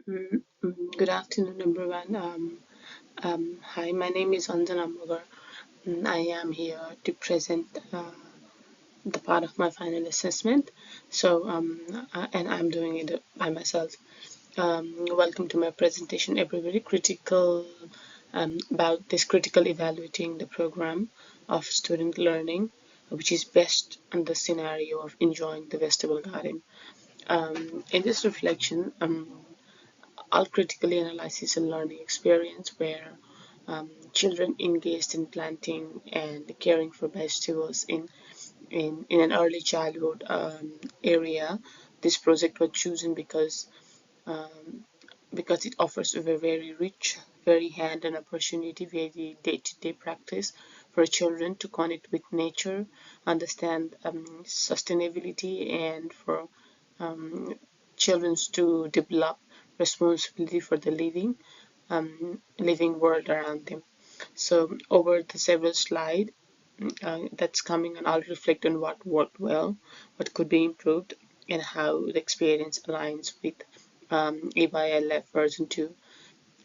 Good afternoon, everyone. Hi, my name is Anjana Mugar. I am here to present the part of my final assessment. And I'm doing it by myself. Welcome to my presentation, everybody. Critical about this critical evaluating the program of student learning, which is best in the scenario of enjoying the vegetable garden. In this reflection, I'll critically analyze a learning experience where children engaged in planting and caring for vegetables in an early childhood area. This project was chosen because it offers a very rich, very hand-on opportunity, very day-to-day practice for children to connect with nature, understand sustainability, and for children to develop responsibility for the living world around them. So over the several slides that's coming, and I'll reflect on what worked well, what could be improved, and how the experience aligns with EYLF version 2,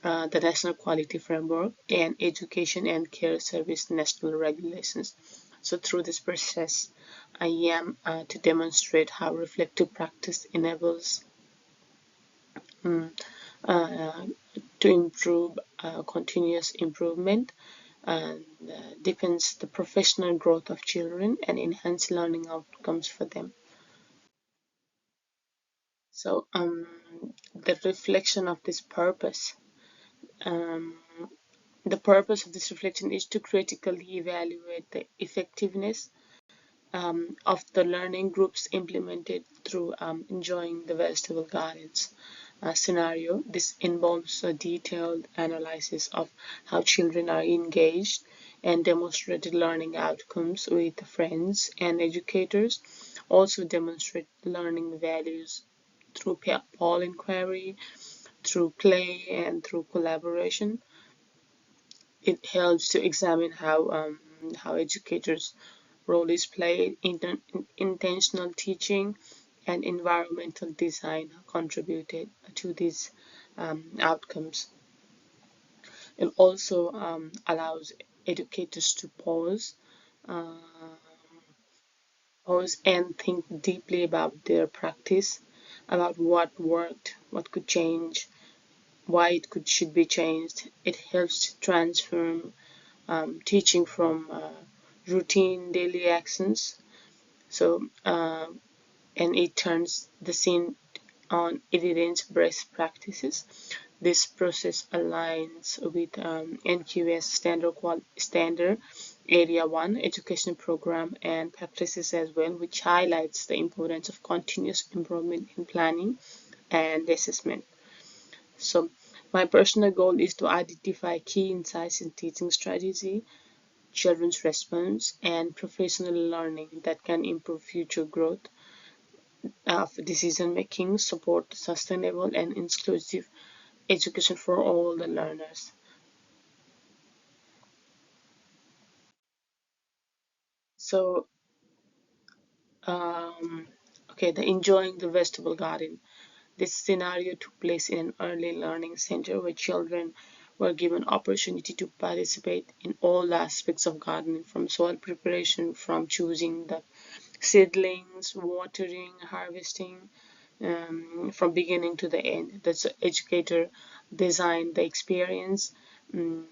the National Quality Framework, and Education and Care Service National Regulations. So through this process, I am to demonstrate how reflective practice enables uh, to improve continuous improvement and deepens the professional growth of children and enhance learning outcomes for them. So the reflection of this purpose. Um, the purpose of this reflection is to critically evaluate the effectiveness of the learning groups implemented through enjoying the vegetable gardens scenario. This involves a detailed analysis of how children are engaged and demonstrated learning outcomes with friends and educators. Also demonstrate learning values through poll inquiry, through play, and through collaboration. It helps to examine how educators' role is played, intentional teaching, and environmental design contributed to these outcomes. It also allows educators to uh, pause and think deeply about their practice, about what worked, what could change, why it should be changed. It helps to transform teaching from routine daily actions. So, and it turns the scene on evidence-based practices. This process aligns with NQS standard Area 1 education program and practices as well, which highlights the importance of continuous improvement in planning and assessment. So, my personal goal is to identify key insights in teaching strategy, children's response, and professional learning that can improve future growth of decision making, support sustainable and inclusive education for all the learners. So, um, okay, the enjoying the vegetable garden. This scenario took place in an early learning center where children were given opportunity to participate in all aspects of gardening, from soil preparation, from choosing the seedlings, watering, harvesting, from beginning to the end. The educator designed the experience um,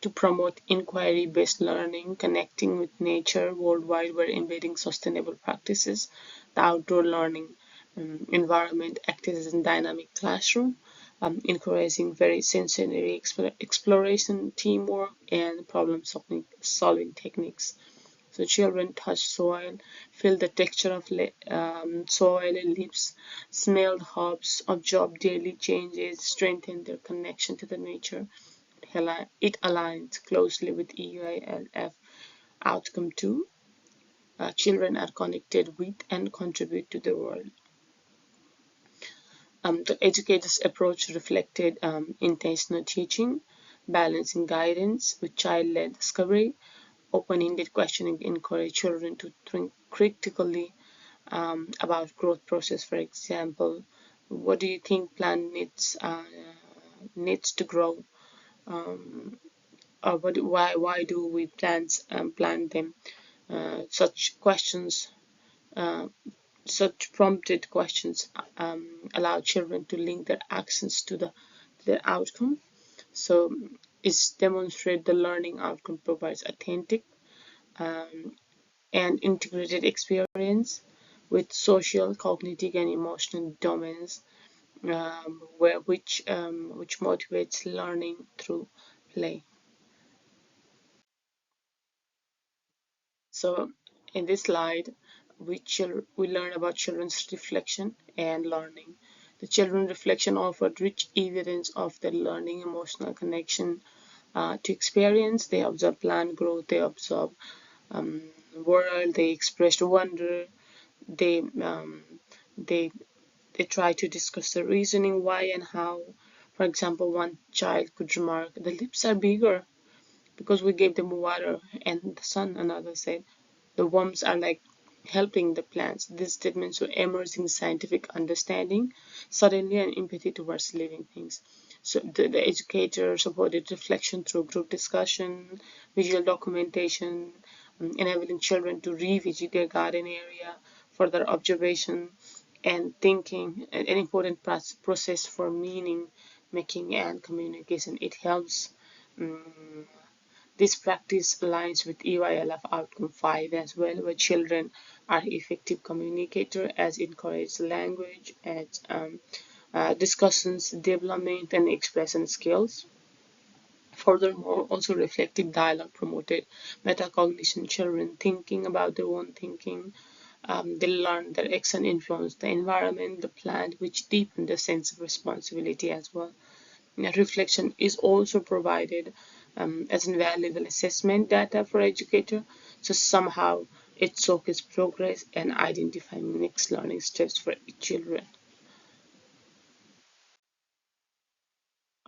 to promote inquiry-based learning, connecting with nature worldwide, while embedding sustainable practices. The outdoor learning environment acted as a dynamic classroom, encouraging very sensory exploration, teamwork, and problem-solving techniques. So children touch soil, feel the texture of soil and leaves, smell the herbs, observe daily changes, strengthen their connection to the nature. It aligns closely with EUILF outcome 2. Children are connected with and contribute to the world. The educator's approach reflected intentional teaching, balancing guidance with child-led discovery. Open-ended questioning encourage children to think critically about growth process. For example, What do you think plant needs to grow? Or why do we plant them? Such questions, uh, such prompted questions, allow children to link their actions to their outcome. So it's demonstrate the learning outcome provides authentic um, and integrated experience with social, cognitive, and emotional domains, which motivates learning through play. So in this slide, we learn about children's reflection and learning. The children reflection offered rich evidence of their learning emotional connection to experience. They observe plant growth, they observe world, they expressed wonder, they they they try to discuss the reasoning why and how. For example, one child could remark, "The lips are bigger because we gave them water and the sun." Another said, "The worms are like helping the plants." These statements were emerging scientific understanding, suddenly an empathy towards living things. So the educator supported reflection through group discussion, visual documentation, enabling children to revisit their garden area, further observation and thinking, an important process for meaning making and communication. It helps this practice aligns with EYLF outcome 5 as well, where children are effective communicators as encourage language, as discussions, development, and expression skills. Furthermore, also reflective dialogue promoted metacognition, children thinking about their own thinking. They learn that action influence the environment, the plant, which deepen the sense of responsibility as well. Reflection is also provided as invaluable assessment data for educator. So somehow it showcases progress and identifying next learning steps for children.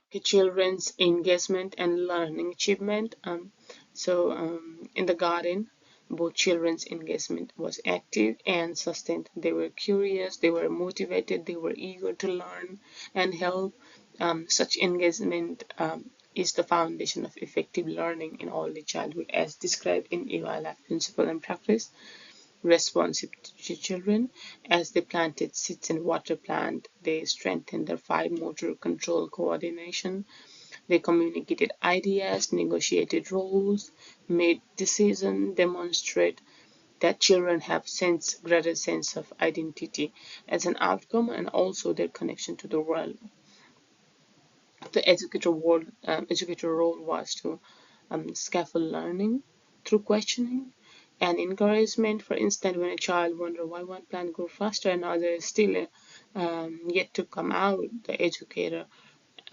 Okay, children's engagement and learning achievement. In the garden, both children's engagement was active and sustained. They were curious, they were motivated, they were eager to learn and help. Such engagement is the foundation of effective learning in early childhood, as described in EYLF principle and practice. Responsive to children, as they planted seeds and water plant, they strengthened their fine motor control coordination. They communicated ideas, negotiated roles, made decisions, demonstrate that children have greater sense of identity as an outcome and also their connection to the world. The educator role was to scaffold learning through questioning and encouragement. For instance, when a child wonders why one plant grew faster and others still yet to come out, the educator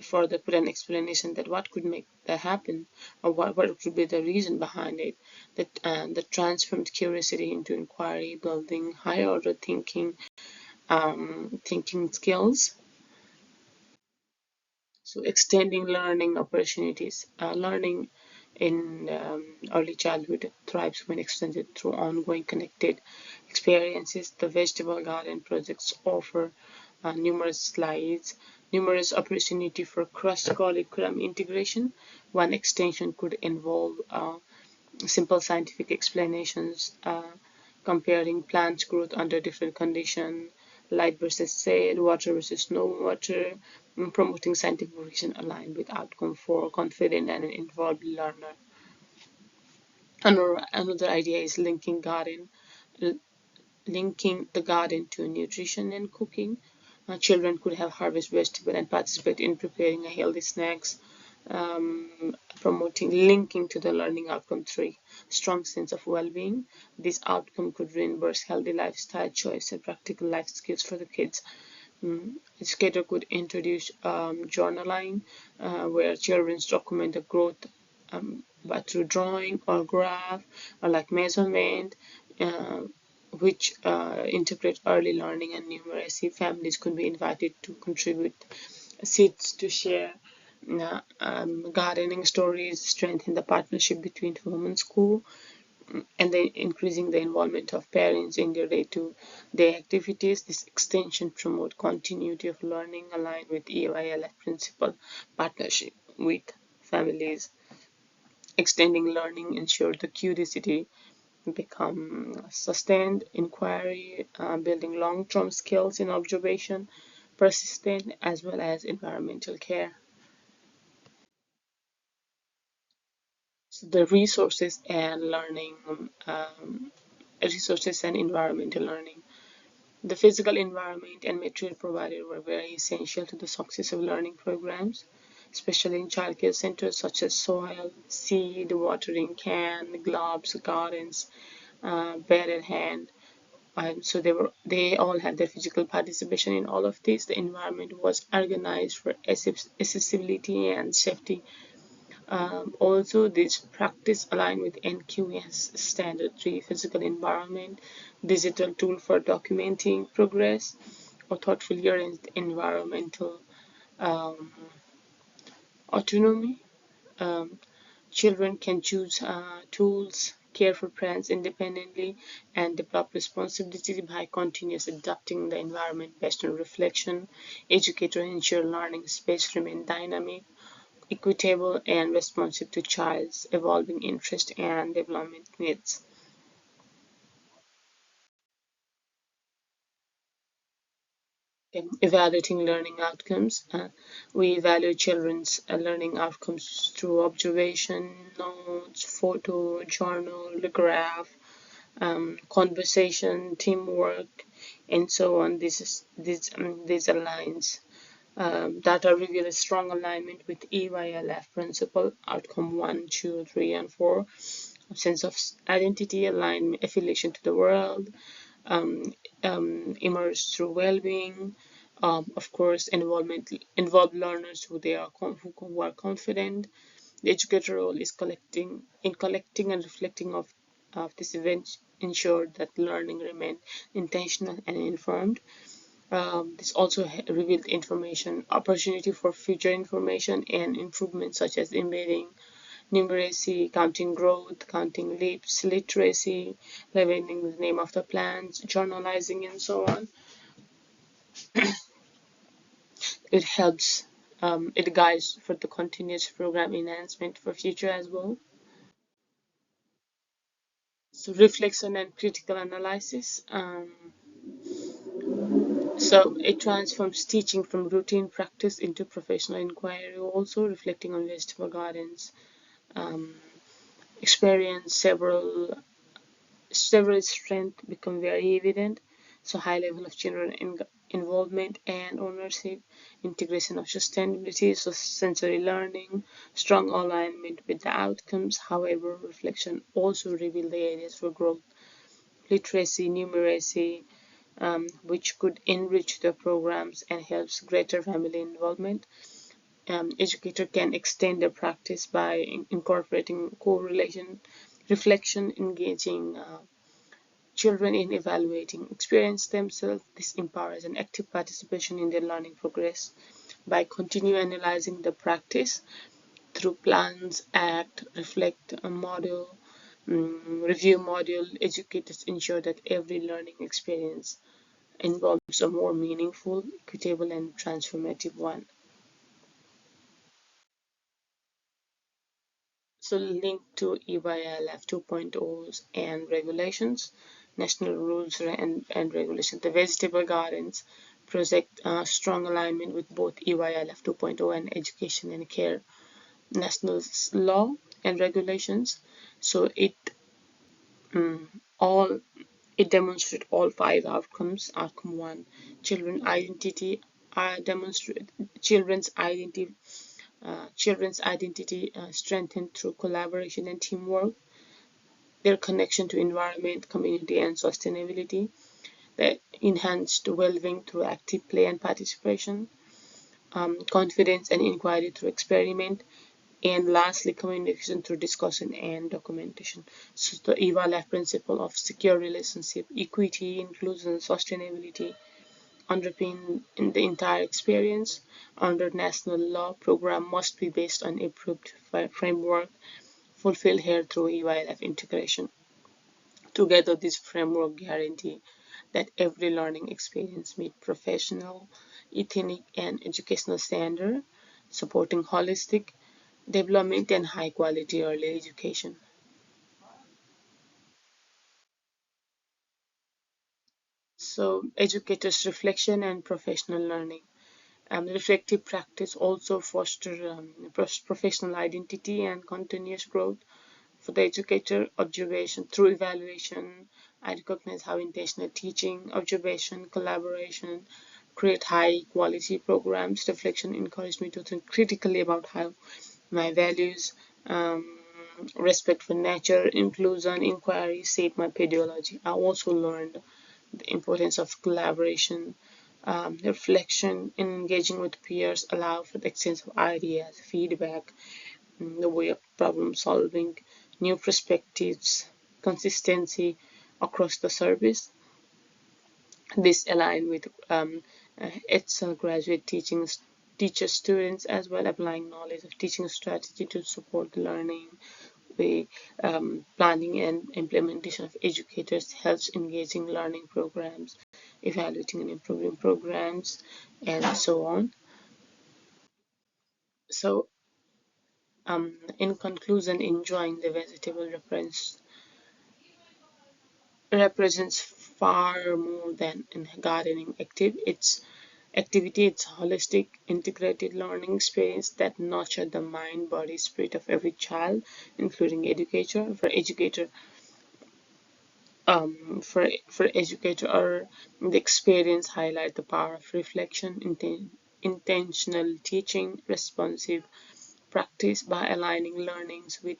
further put an explanation that what could make that happen or what could be the reason behind it, that transformed curiosity into inquiry, building higher order thinking skills. So extending learning opportunities. Learning in early childhood thrives when extended through ongoing connected experiences. The vegetable garden projects offer numerous opportunity for cross-curriculum integration. One extension could involve simple scientific explanations, comparing plant growth under different conditions, light versus shade, water versus no water, promoting scientific vision aligned with outcome for confident and involved learner. Another idea is linking the garden to nutrition and cooking. Children could have harvest vegetable and participate in preparing a healthy snacks, promoting linking to the learning outcome 3, strong sense of well-being. This outcome could reinforce healthy lifestyle choice and practical life skills for the kids. Educator could introduce journaling, where children document the growth, but through drawing or graph or like measurement, uh, which integrate early learning and numeracy. Families could be invited to contribute seeds to share gardening stories, strengthen the partnership between home and school. and then increasing the involvement of parents in their day-to-day activities. This extension promote continuity of learning aligned with EYLF principle, partnership with families. Extending learning ensure the curiosity become sustained inquiry, building long-term skills in observation, persistent, as well as environmental care. So the resources and environmental learning. The physical environment and material provided were very essential to the success of learning programs, especially in childcare centers such as soil, seed, watering can, gloves, gardens, bed and hand. So they all had their physical participation in all of this. The environment was organized for accessibility and safety. Also, this practice aligned with NQS standard 3 physical environment, digital tool for documenting progress, or thoughtfully arranged environmental um, autonomy. Um, Children can choose tools, care for plants independently, and develop responsibility by continuously adapting the environment based on reflection. Educators ensure learning space remain dynamic, equitable, and responsive to child's evolving interest and development needs. Evaluating learning outcomes. We evaluate children's learning outcomes through observation, notes, photo, journal, graph, conversation, teamwork, and so on. These aligns. Data reveal a strong alignment with EYLF principle, outcome 1, 2, 3, and 4, sense of identity, alignment, affiliation to the world, um, immerse through well-being, of course, involve learners who are confident. The educator role is collecting and reflecting of this event, ensure that learning remain intentional and informed. This also revealed information, opportunity for future information and improvement such as embedding numeracy, counting growth, counting leaps, literacy, learning the name of the plants, journalizing, and so on. It helps, it guides for the continuous program enhancement for future as well. So reflection and critical analysis. So it transforms teaching from routine practice into professional inquiry, also reflecting on vegetable gardens. Um, Experience several strengths become very evident. So high level of children involvement and ownership, integration of sustainability, so sensory learning, strong alignment with the outcomes. However, reflection also reveal the areas for growth, literacy, numeracy, which could enrich the programs and helps greater family involvement. Educator can extend their practice by incorporating correlation, reflection, engaging children in evaluating experience themselves. This empowers an active participation in their learning progress. By continuing analyzing the practice through plans, act, reflect, model, review module, educators ensure that every learning experience involves a more meaningful, equitable, and transformative one. So linked to EYLF 2.0's and regulations, national rules and regulations. The vegetable gardens project strong alignment with both EYLF 2.0 and education and care national law and regulations. So all it demonstrates all five outcomes. Outcome one, children identity demonstrate children's identity strengthened through collaboration and teamwork, their connection to environment, community, and sustainability, the enhanced well-being through active play and participation, confidence and inquiry through experiment, and lastly, communication through discussion and documentation. So the EVA-LEF principle of secure relationship, equity, inclusion, sustainability underpin in the entire experience. Under national law, program must be based on approved framework fulfilled here through EYLF integration. Together, this framework guarantee that every learning experience meet professional, ethnic, and educational standard, supporting holistic development and high quality early education. So, educators' reflection and professional learning. Reflective practice also foster professional identity and continuous growth. For the educator, observation through evaluation, I recognize how intentional teaching, observation, collaboration create high quality programs. Reflection encouraged me to think critically about how my values, respect for nature, inclusion, inquiry shape my pedagogy. I also learned the importance of collaboration, reflection, and engaging with peers allow for the exchange of ideas, feedback, the way of problem solving, new perspectives, consistency across the service. This align with ETSL graduate teacher students as well, applying knowledge of teaching strategy to support learning. The planning and implementation of educators helps engaging learning programs, evaluating and improving programs, and so on. So, in conclusion, enjoying the vegetable represents far more than a gardening activity. It's a holistic, integrated learning experience that nurtures the mind, body, spirit of every child, including educator. For educator, or the experience highlight the power of reflection, intentional teaching, responsive practice by aligning learnings with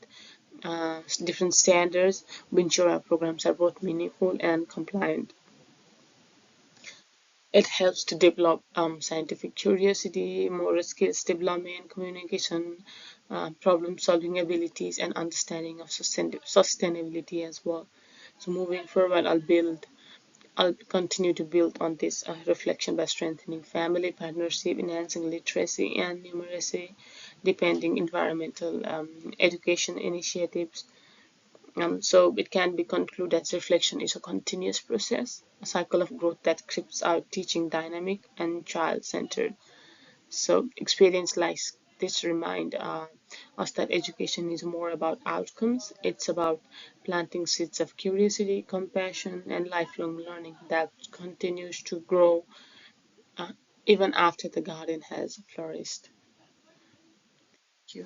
different standards. We ensure our programs are both meaningful and compliant. It helps to develop scientific curiosity, moral skills development, communication, problem solving abilities, and understanding of sustainability as well. So moving forward, I'll continue to build on this reflection by strengthening family partnership, enhancing literacy and numeracy, depending environmental education initiatives. So it can be concluded that reflection is a continuous process, a cycle of growth that keeps our teaching dynamic and child-centered. So experience like this remind us that education is more about outcomes. It's about planting seeds of curiosity, compassion, and lifelong learning that continues to grow uh, even after the garden has flourished. Thank you.